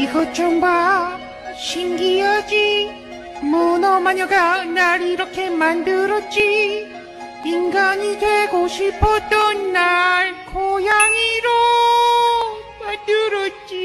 이것 좀 봐, 신기하지? 문어 마녀가 날 이렇게 만들었지. 인간이 되고 싶었던 날 고양이로 만들었지.